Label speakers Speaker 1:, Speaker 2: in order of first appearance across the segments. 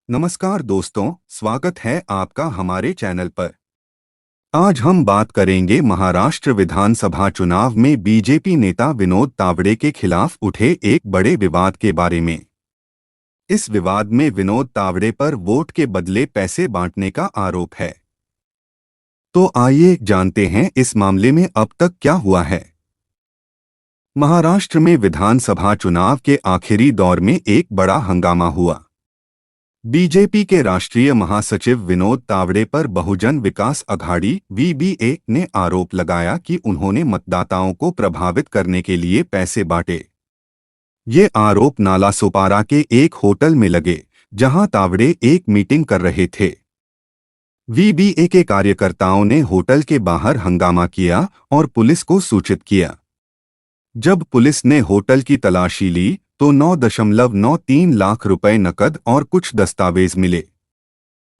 Speaker 1: नमस्कार दोस्तों, स्वागत है आपका हमारे चैनल पर। आज हम बात करेंगे महाराष्ट्र विधानसभा चुनाव में बीजेपी नेता विनोद तावड़े के खिलाफ उठे एक बड़े विवाद के बारे में। इस विवाद में विनोद तावड़े पर वोट के बदले पैसे बांटने का आरोप है। तो आइए जानते हैं इस मामले में अब तक क्या हुआ है। महाराष्ट्र में विधानसभा चुनाव के आखिरी दौर में एक बड़ा हंगामा हुआ। बीजेपी के राष्ट्रीय महासचिव विनोद तावड़े पर बहुजन विकास अघाड़ी (वीबीए) ने आरोप लगाया कि उन्होंने मतदाताओं को प्रभावित करने के लिए पैसे बांटे। ये आरोप नालासोपारा के एक होटल में लगे, जहां तावड़े एक मीटिंग कर रहे थे। वीबीए के कार्यकर्ताओं ने होटल के बाहर हंगामा किया और पुलिस को सूचित किया। जब पुलिस ने होटल की तलाशी ली तो 9.93 लाख रुपए नकद और कुछ दस्तावेज मिले।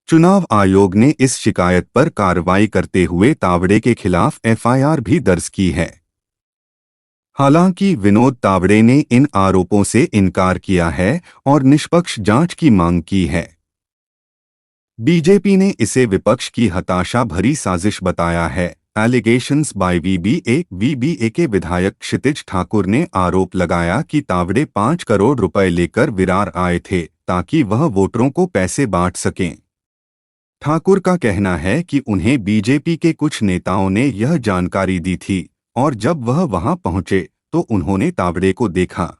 Speaker 1: चुनाव आयोग ने इस शिकायत पर कार्रवाई करते हुए तावड़े के खिलाफ एफआईआर भी दर्ज की है। हालांकि विनोद तावड़े ने इन आरोपों से इनकार किया है और निष्पक्ष जांच की मांग की है। बीजेपी ने इसे विपक्ष की हताशा भरी साजिश बताया है। एलिगेशंस बाय वीबीए के विधायक क्षितिज ठाकुर ने आरोप लगाया कि तावड़े 5 करोड़ रुपए लेकर विरार आए थे ताकि वह वोटरों को पैसे बांट सकें। ठाकुर का कहना है कि उन्हें बीजेपी के कुछ नेताओं ने यह जानकारी दी थी और जब वह वहां पहुंचे तो उन्होंने तावड़े को देखा।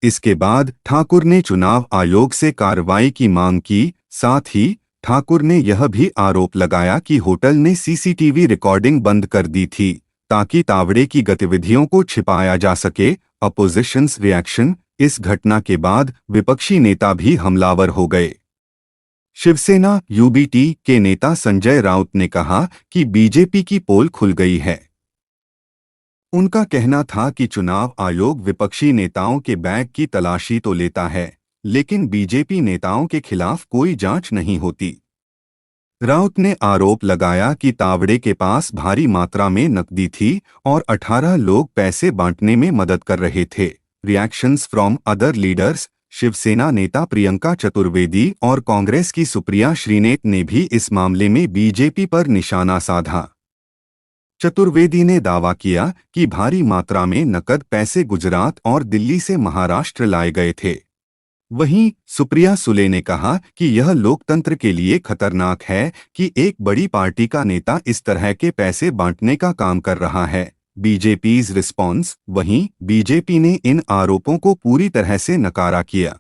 Speaker 1: इसके बाद ठाकुर ने चुनाव आयोग से कार्रवाई की मांग की। साथ ही ठाकुर ने यह भी आरोप लगाया कि होटल ने सीसीटीवी रिकॉर्डिंग बंद कर दी थी ताकि तावड़े की गतिविधियों को छिपाया जा सके। अपोजिशंस रिएक्शन: इस घटना के बाद विपक्षी नेता भी हमलावर हो गए। शिवसेना (यूबीटी) के नेता संजय राउत ने कहा कि बीजेपी की पोल खुल गई है। उनका कहना था कि चुनाव आयोग विपक्षी नेताओं के बैग की तलाशी तो लेता है, लेकिन बीजेपी नेताओं के खिलाफ कोई जांच नहीं होती। राउत ने आरोप लगाया कि तावड़े के पास भारी मात्रा में नकदी थी और 18 लोग पैसे बांटने में मदद कर रहे थे। Reactions from other leaders: Shiv Sena नेता प्रियंका चतुर्वेदी और कांग्रेस की सुप्रिया श्रीनेत ने भी इस मामले में बीजेपी पर निशाना साधा। चतुर्वेदी ने दावा किया कि भारी मात्रा में नकद पैसे गुजरात और दिल्ली से महाराष्ट्र लाए गए थे। वहीं सुप्रिया सुले ने कहा कि यह लोकतंत्र के लिए खतरनाक है कि एक बड़ी पार्टी का नेता इस तरह के पैसे बांटने का काम कर रहा है। बीजेपी's रिस्पॉन्स: वहीं बीजेपी ने इन आरोपों को पूरी तरह से नकारा किया।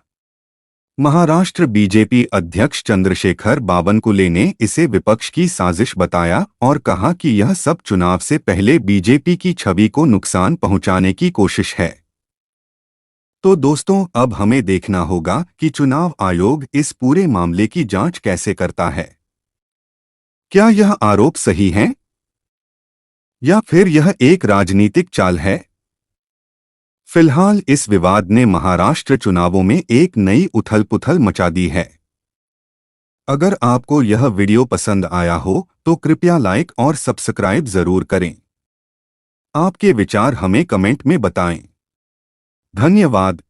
Speaker 1: महाराष्ट्र बीजेपी अध्यक्ष चंद्रशेखर बावनकुले ने इसे विपक्ष की साजिश बताया और कहा कि यह सब चुनाव से पहले बीजेपी की छवि को नुकसान पहुंचाने की कोशिश है। तो दोस्तों, अब हमें देखना होगा कि चुनाव आयोग इस पूरे मामले की जांच कैसे करता है। क्या यह आरोप सही है या फिर यह एक राजनीतिक चाल है? फिलहाल इस विवाद ने महाराष्ट्र चुनावों में एक नई उथल-पुथल मचा दी है। अगर आपको यह वीडियो पसंद आया हो तो कृपया लाइक और सब्सक्राइब जरूर करें। आपके विचार हमें कमेंट में बताएं। धन्यवाद।